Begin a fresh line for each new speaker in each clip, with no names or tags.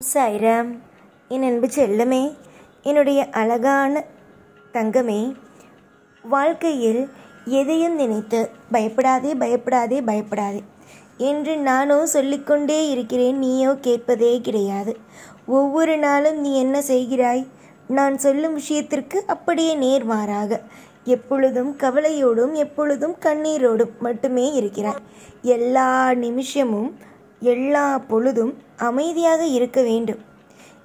சாய்ராம், என் அன்பு செல்லமே, என்னுடைய அழகான தங்கமே, வாழ்க்கையில் எதையும் நினைத்து பயப்படாதே பயப்படாதே பயப்படாதே என்று நானோ சொல்லிக்கொண்டே இருக்கிறேன். நீயோ கேட்பதே கிடையாது. ஒவ்வொரு நாளும் நீ என்ன செய்கிறாய்? நான் சொல்லும் விஷயத்திற்கு அப்படியே நேர்மாறாக எப்பொழுதும் கவலையோடும் எப்பொழுதும் கண்ணீரோடும் மட்டுமே இருக்கிறாய். எல்லா நிமிஷமும் எல்லா பொழுதும் அமைதியாக இருக்க வேண்டும்.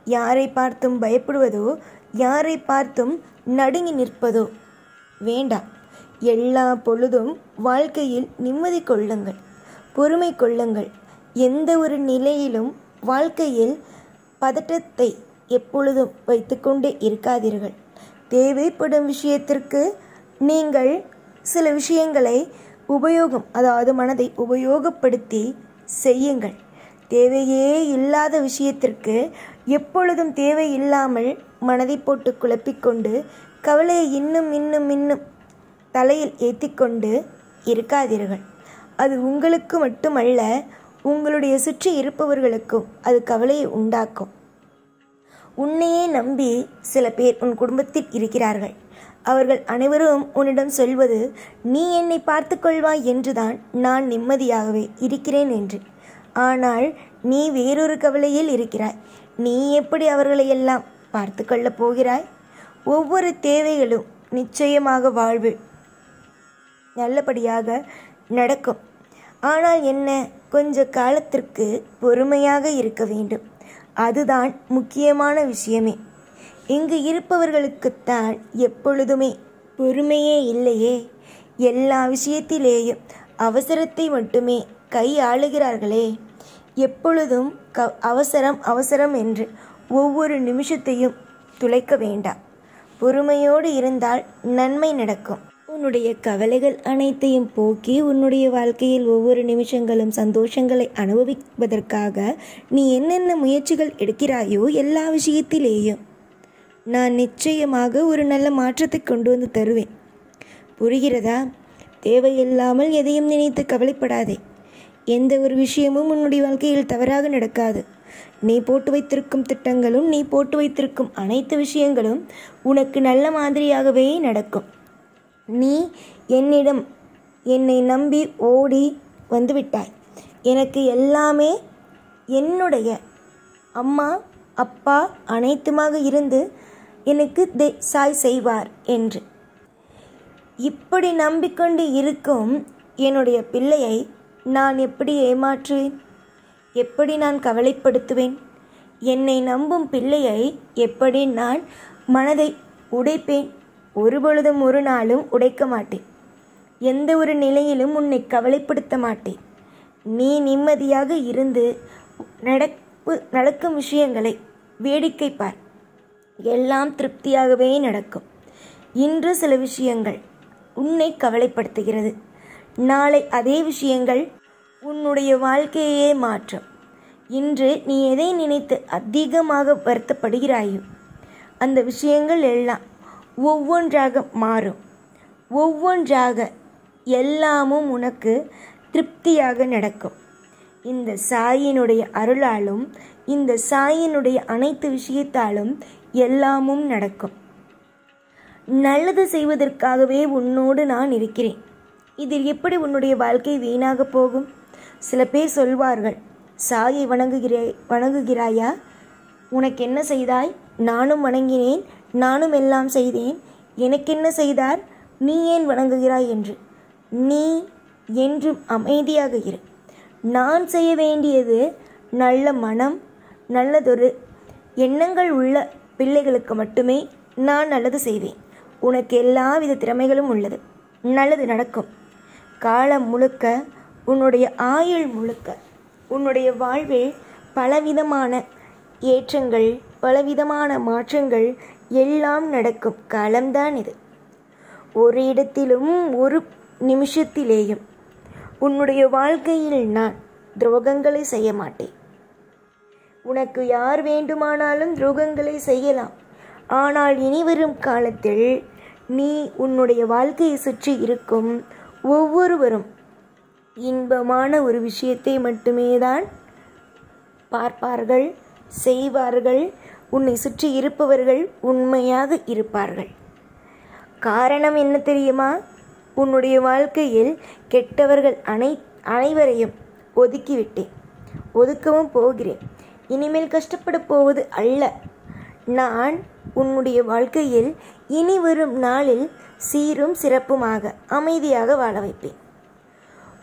யாரை பார்த்தும் பயப்படுவதோ யாரை பார்த்தும் நடுங்கி நிற்பதோ வேண்டாம். எல்லா பொழுதும் வாழ்க்கையில் நிம்மதி கொள்ளுங்கள், பொறுமை கொள்ளுங்கள். எந்த ஒரு நிலையிலும் வாழ்க்கையில் பதட்டத்தை எப்பொழுதும் வைத்துக்கொண்டே இருக்காதீர்கள். தேவைப்படும் விஷயத்திற்கு நீங்கள் சில விஷயங்களை மனதை உபயோகப்படுத்தி செய்யுங்கள். தேவையே இல்லாத விஷயத்திற்கு எப்பொழுதும் தேவையில்லாமல் மனதை போட்டு குழப்பிக்கொண்டு கவலையை இன்னும் இன்னும் இன்னும் தலையில் ஏற்றிக்கொண்டு இருக்காதீர்கள். அது உங்களுக்கு மட்டுமல்ல, உங்களுடைய சுற்றி இருப்பவர்களுக்கும் அது கவலையை உண்டாக்கும். உன்னையே நம்பி சில பேர் உன் குடும்பத்தில் இருக்கிறார்கள். அவர்கள் அனைவரும் உன்னிடம் சொல்வது, நீ என்னை பார்த்து கொள்வாய் என்றுதான் நான் நிம்மதியாகவே இருக்கிறேன் என்று. ஆனால் நீ வேறொரு கவலையில் இருக்கிறாய். நீ எப்படி அவர்களையெல்லாம் பார்த்து கொள்ளப் போகிறாய்? ஒவ்வொரு தேவைகளும் நிச்சயமாக வாழ்வு நல்லபடியாக நடக்கும். ஆனால் என்ன, கொஞ்ச காலத்திற்கு பொறுமையாக இருக்க வேண்டும். அதுதான் முக்கியமான விஷயமே. இங்கு இருப்பவர்களுக்குத்தான் எப்பொழுதுமே பொறுமையே இல்லையே. எல்லா விஷயத்திலேயும் அவசரத்தை மட்டுமே கையாளுகிறார்களே. எப்பொழுதும் அவசரம் அவசரம் என்று ஒவ்வொரு நிமிஷத்தையும் துளைக்க வேண்டாம். பொறுமையோடு இருந்தால் நன்மை நடக்கும். உன்னுடைய கவலைகள் அனைத்தையும் போக்கி உன்னுடைய வாழ்க்கையில் ஒவ்வொரு நிமிஷங்களும் சந்தோஷங்களை அனுபவிப்பதற்காக நீ என்னென்ன முயற்சிகள் எடுக்கிறாயோ எல்லா விஷயத்திலேயும் நான் நிச்சயமாக ஒரு நல்ல மாற்றத்தை கொண்டு வந்து தருவேன். புரிகிறதா? தேவையில்லாமல் எதையும் நினைத்து கவலைப்படாதே. எந்த ஒரு விஷயமும் உன்னுடைய வாழ்க்கையில் தவறாக நடக்காது. நீ போட்டு வைத்திருக்கும் திட்டங்களும் நீ போட்டு வைத்திருக்கும் அனைத்து விஷயங்களும் உனக்கு நல்ல மாதிரியாகவே நடக்கும். நீ என்னை நம்பி ஓடி வந்துவிட்டாய். எனக்கு எல்லாமே என்னுடைய அம்மா அப்பா அனைத்துமாக இருந்து எனக்கு சாய் செய்வார் என்று இப்படி நம்பிக்கொண்டு இருக்கும் என்னுடைய பிள்ளையை நான் எப்படி ஏமாற்றுவேன்? எப்படி நான் கவலைப்படுத்துவேன்? என்னை நம்பும் பிள்ளையை எப்படி நான் மனதை உடைப்பேன்? ஒருபொழுதும் ஒரு நாளும் உடைக்க மாட்டேன். எந்த ஒரு நிலையிலும் உன்னை கவலைப்படுத்த மாட்டேன். நீ நிம்மதியாக இருந்து நடக்கும் விஷயங்களை வேடிக்கை பார். எல்லாம் திருப்தியாகவே நடக்கும். இன்று சில விஷயங்கள் உன்னை கவலைப்படுத்துகிறது. நாளை அதே விஷயங்கள் உன்னுடைய வாழ்க்கையே மாற்றும். இன்று நீ எதை நினைத்து அதிகமாக வருத்தப்படுகிறாயோ அந்த விஷயங்கள் எல்லாம் ஒவ்வொன்றாக மாறும். ஒவ்வொன்றாக எல்லாமும் உனக்கு திருப்தியாக நடக்கும். இந்த சாயினுடைய அருளாலும் இந்த சாயினுடைய அனைத்து விஷயத்தாலும் எல்லாமும் நடக்கும். நல்லது செய்வதற்காகவே உன்னோடு நான் இருக்கிறேன். இதில் எப்படி உன்னுடைய வாழ்க்கை வீணாக போகும்? சில பேர் சொல்வார்கள், சாயை வணங்குகிறாயா? உனக்கு என்ன செய்தாய்? நானும் வணங்கினேன், நானும் எல்லாம் செய்தேன், எனக்கென்ன செய்தார்? நீ ஏன் வணங்குகிறாய் என்று. நீ என்றும் அமைதியாக இரு. நான் செய்ய வேண்டியது நல்ல மனம், நல்லதொரு எண்ணங்கள் உள்ள பிள்ளைகளுக்கு மட்டுமே நான் நல்லது செய்வேன். உனக்கு எல்லாவித திறமைகளும் உள்ளது. நல்லது நடக்கும். காலம் முழுக்க, உன்னுடைய ஆயுள் முழுக்க, உன்னுடைய வாழ்வில் பலவிதமான ஏற்றங்கள் பலவிதமான மாற்றங்கள் எல்லாம் நடக்கும் காலம்தான் இது. ஒரு இடத்திலும் ஒரு நிமிஷத்திலேயும் உன்னுடைய வாழ்க்கையில் நான் துரோகங்களை செய்ய மாட்டேன். உனக்கு யார் வேண்டுமானாலும் துரோகங்களை செய்யலாம். ஆனால் இனிவரும் காலத்தில் நீ உன்னுடைய வாழ்க்கையை சுற்றி இருக்கும் ஒவ்வொருவரும் இன்பமான ஒரு விஷயத்தை மட்டுமே தான் பார்ப்பார்கள், செய்வார்கள். உன்னை சுற்றி இருப்பவர்கள் உண்மையாக இருப்பார்கள். காரணம் என்ன தெரியுமா? உன்னுடைய வாழ்க்கையில் கெட்டவர்கள் அனைவரையும் ஒதுக்கிவிட்டேன், ஒதுக்கவும் போகிறேன். இனிமேல் கஷ்டப்பட போவது அல்ல. நான் உன்னுடைய வாழ்க்கையில் இனி வரும் நாளில் சீரும் சிறப்புமாக அமைதியாக வாழ வைப்பேன்.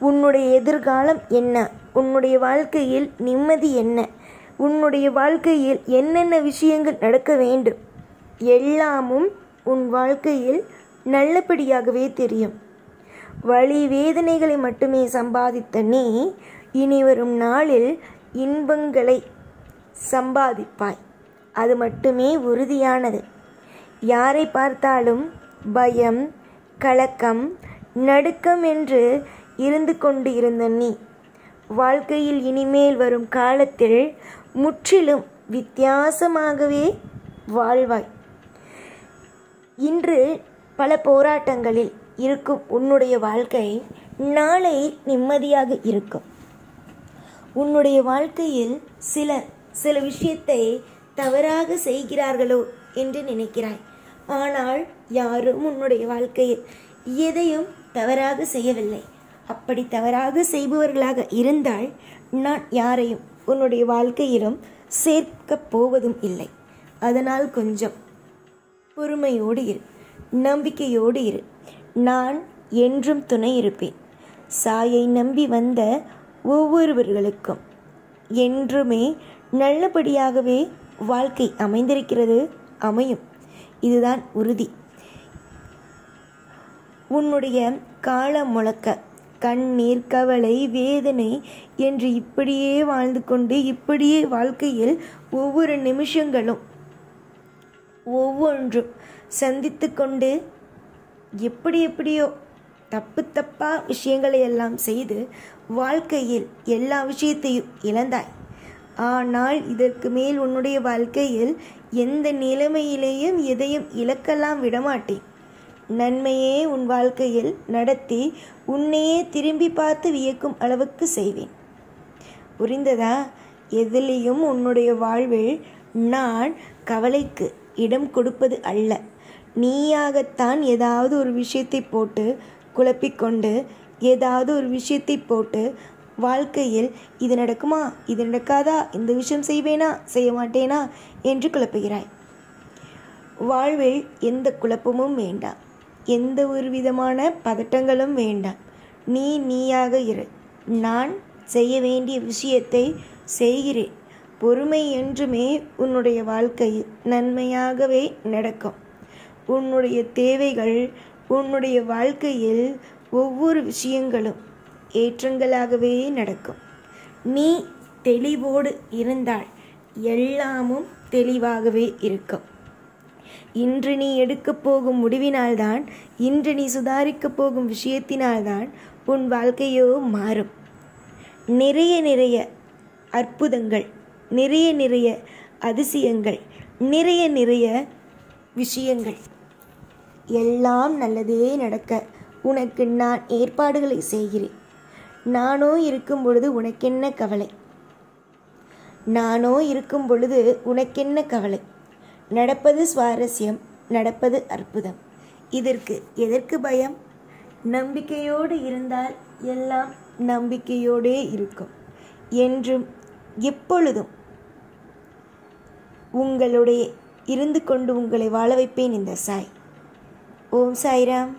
உன்னுடைய எதிர்காலம் என்ன? உன்னுடைய வாழ்க்கையில் நிம்மதி என்ன? உன்னுடைய வாழ்க்கையில் என்னென்ன விஷயங்கள் நடக்க வேண்டும்? எல்லாமும் உன் வாழ்க்கையில் நல்லபடியாகவே தெரியும். வலி வேதனைகளை மட்டுமே சம்பாதித்த நீ இனி வரும் நாளில் இன்பங்களை சம்பாதிப்பாய். அது மட்டுமே உறுதியானது. யாரை பார்த்தாலும் பயம், கலக்கம், நடுக்கம் என்று இருந்து கொண்டு இருந்த நீ வாழ்க்கையில் இனிமேல் வரும் காலத்தில் முற்றிலும் வித்தியாசமாகவே வாழ்வாய். இன்று பல போராட்டங்களில் இருக்கும் உன்னுடைய வாழ்க்கை நாளை நிம்மதியாக இருக்கும். உன்னுடைய வாழ்க்கையில் சில விஷயத்தை தவறாக செய்கிறார்களோ என்று நினைக்கிறாய். ஆனால் யாரும் உன்னுடைய வாழ்க்கையில் எதையும் தவறாக செய்யவில்லை. அப்படி தவறாக செய்பவர்களாக இருந்தால் நான் யாரையும் உன்னுடைய வாழ்க்கையிலும் சேர்க்கப் போவதும் இல்லை. அதனால் கொஞ்சம் பொறுமையோடு இரு, நம்பிக்கையோடு இரு. நான் என்றும் துணை இருப்பேன். சாயை நம்பி வந்த ஒவ்வொருவர்களுக்கும் என்றுமே நல்லபடியாகவே வாழ்க்கை அமைந்திருக்கிறது, அமையும். இதுதான் உறுதி. உன்னுடைய காலம் முழக்க கண்ணீர், கவலை, வேதனை என்று இப்படியே வாழ்ந்து கொண்டு இப்படியே வாழ்க்கையில் ஒவ்வொரு நிமிஷங்களும் ஒவ்வொன்றும் சந்தித்து கொண்டு எப்படியோ தப்பா விஷயங்களை எல்லாம் செய்து வாழ்க்கையில் எல்லா விஷயத்தையும் இழந்தாய். ஆனால் இதற்கு மேல் உன்னுடைய வாழ்க்கையில் எந்த நிலைமையிலேயும் எதையும் இழக்கலாம் விடமாட்டேன். நன்மையே உன் வாழ்க்கையில் நடத்தி உன்னையே திரும்பி பார்த்து வியக்கும் அளவுக்கு செய்வேன். புரிந்ததா? எதிலையும் உன்னுடைய வாழ்வில் நான் கவலைக்கு இடம் கொடுப்பது அல்ல. நீயாகத்தான் ஏதாவது ஒரு விஷயத்தை போட்டு குழப்பிக்கொண்டு ஏதாவது ஒரு விஷயத்தை போட்டு வாழ்க்கையில் இது நடக்குமா, இது நடக்காதா, இந்த விஷயம் செய்வேனா, செய்ய மாட்டேனா என்று குழப்புகிறாய். வாழ்வில் எந்த குழப்பமும் வேண்டாம், எந்த ஒரு விதமான பதட்டங்களும் வேண்டாம். நீயாக இரு. நான் செய்ய வேண்டிய விஷயத்தை செய்கிறேன். பொறுமை என்றுமே உன்னுடைய வாழ்க்கையில் நன்மையாகவே நடக்கும். உன்னுடைய தேவைகள், உன்னுடைய வாழ்க்கையில் ஒவ்வொரு விஷயங்களும் ஏற்றங்களாகவே நடக்கும். நீ தெளிவோடு இருந்தால் எல்லாமும் தெளிவாகவே இருக்கும். இன்று நீ எடுக்கப் போகும் முடிவினால்தான், இன்று நீ சுதாரிக்கப் போகும் விஷயத்தினால்தான் உன் வாழ்க்கையோ மாறும். நிறைய அற்புதங்கள், நிறைய அதிசயங்கள், நிறைய விஷயங்கள் எல்லாம் நல்லதே நடக்க உனக்கு நான் ஏற்பாடுகளை செய்கிறேன். நானோ இருக்கும் பொழுது உனக்கென்ன கவலை? நானோ இருக்கும் பொழுது உனக்கென்ன கவலை? நடப்பது சுவாரஸ்யம், நடப்பது அற்புதம். எதற்கு பயம்? நம்பிக்கையோடு இருந்தால் எல்லாம் நம்பிக்கையோடே இருக்கும். என்றும் எப்பொழுதும் உங்களுடைய இருந்து கொண்டு உங்களை வாழ வைப்பேன் இந்த சாய். ஓம் சாய்ராம்.